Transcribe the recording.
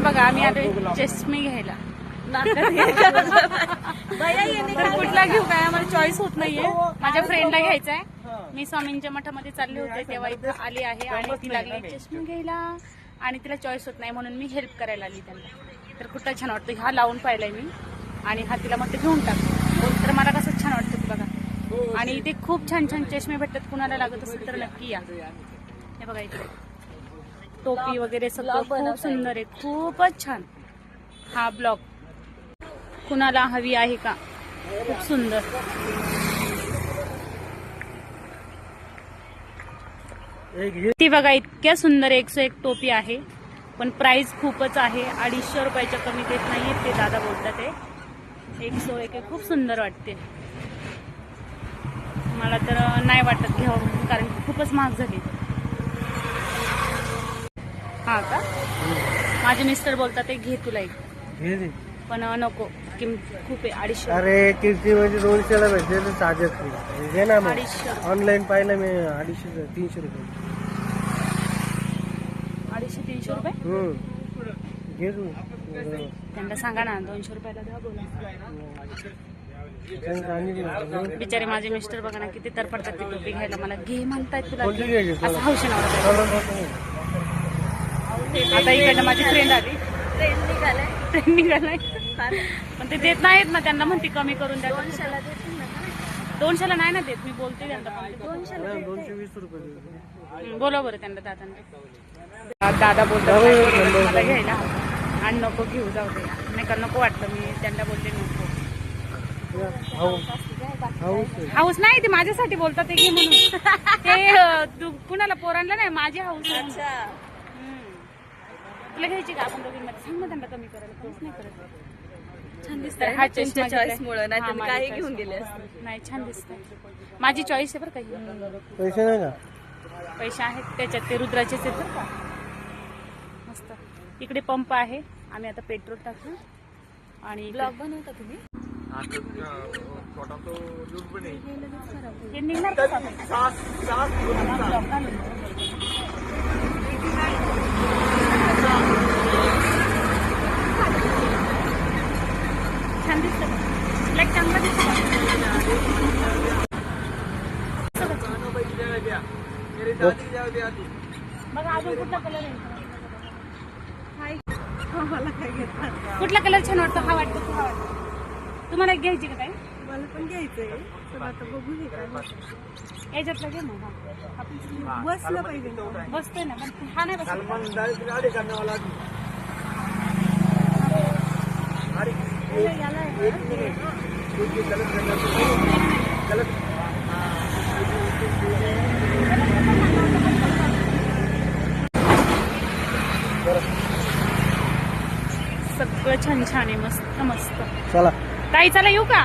बघा आम्ही आलोय चष्मे घ्यायला. कुठला घेऊ काय आम्हाला चॉईस होत नाहीये. माझ्या फ्रेंडला घ्यायचा आहे. मी स्वामींच्या मठामध्ये चालले होते तेव्हा इथं आली आहे आणि ती लागली चष्मे घ्यायला आणि तिला चॉईस होत नाही म्हणून मी हेल्प करायला आली त्यांना. तर कुठला छान वाटतो हा लावून पाहिलाय मी आणि हा तिला मग ते घेऊन टाकतो. तर मला कसं छान वाटतं ते बघा. आणि इथे खूप छान छान चष्मे भेटतात. कुणाला लागत असेल तर नक्की या. हे बघा इथे टोपी वगैरे सगळं खूप सुंदर आहे. खूपच छान हा ब्लॉग कुणाला हवी आहे का. खूप सुंदर. ती बघा इतक्या सुंदर 101 टोपी आहे पण प्राइस खूपच आहे. 250 रुपयाच्या कमी देत नाहीये ते दादा बोलतात. ते 101 खूप सुंदर वाटते. मला तर नाही वाटत घ्यावं कारण खूपच महाग झाली. हा का माझे मिस्टर बोलतात घे तुला एक पण नको खूप आहे 250. अरे किती म्हणजे 200ला भेटते तर साधेच घे ना. 250 ऑनलाईन पाहिलं मी 250 300 रुपये. 250-300 रुपये घे तू. त्यांना सांगा ना 200 रुपयाला द्या बोला. सांगितलं बिचारे माझे मिस्टर बघा ना किती तरपडतात ती टोपी घ्यायला. मला घे म्हणतायत तुला कोणती घ्यायची असं हौशी नव्हतं. आता इकडनं माझी फ्रेंड आली. ट्रेन निघालाय पण ते देत नाहीत ना. त्यांना म्हणते कमी करून द्या. 200ला नाही ना देत. मी बोलते त्यांना 220 रुपये. बोला बरं त्यांना दादांना. दादा बोलतात मला घ्यायला आणि नको घेऊ जाऊ दे नाही का नको वाटलं. मी त्यांना बोलले नको. हाऊस नाही ते माझ्यासाठी बोलतात ते घे म्हणून. ते कुणाला पोरांना नाही माझी हाऊस. तुला घ्यायची का आपण दोघींमध्ये सांग ना त्यांना कमी करायला. काहीच नाही करत. छान दिसतंय हा चष्मा चॉईसमुळे. नाही काही घेऊन गेले नाही. छान दिसतंय. माझी चॉईस आहे बरं काही. पैसे नाही का. पैसे आहेत त्याच्यात ते रुद्राचेच आहेत बरं का. मस्त. इकडे पंप आहे. आम्ही आता पेट्रोल टाकू आणि ब्लॉग बनवता तुम्ही. हे निघणार कसं छान दिसतं. ब्लॅक चांगला दिसतो. बघा अजून कुठला कलर आहे. कुठला कलर छान वाटतो. हा वाटतो हा वाटतो. तुम्हाला घ्यायची का काय. मला पण घ्यायचंय. आता बघू दे काय याच्यातला घे मग. बसलं पाहिजे. बसतोय ना पण हा नाही बसत. सगळं छान छान आहे. मस्त मस्त. चला ताई चला येऊ का.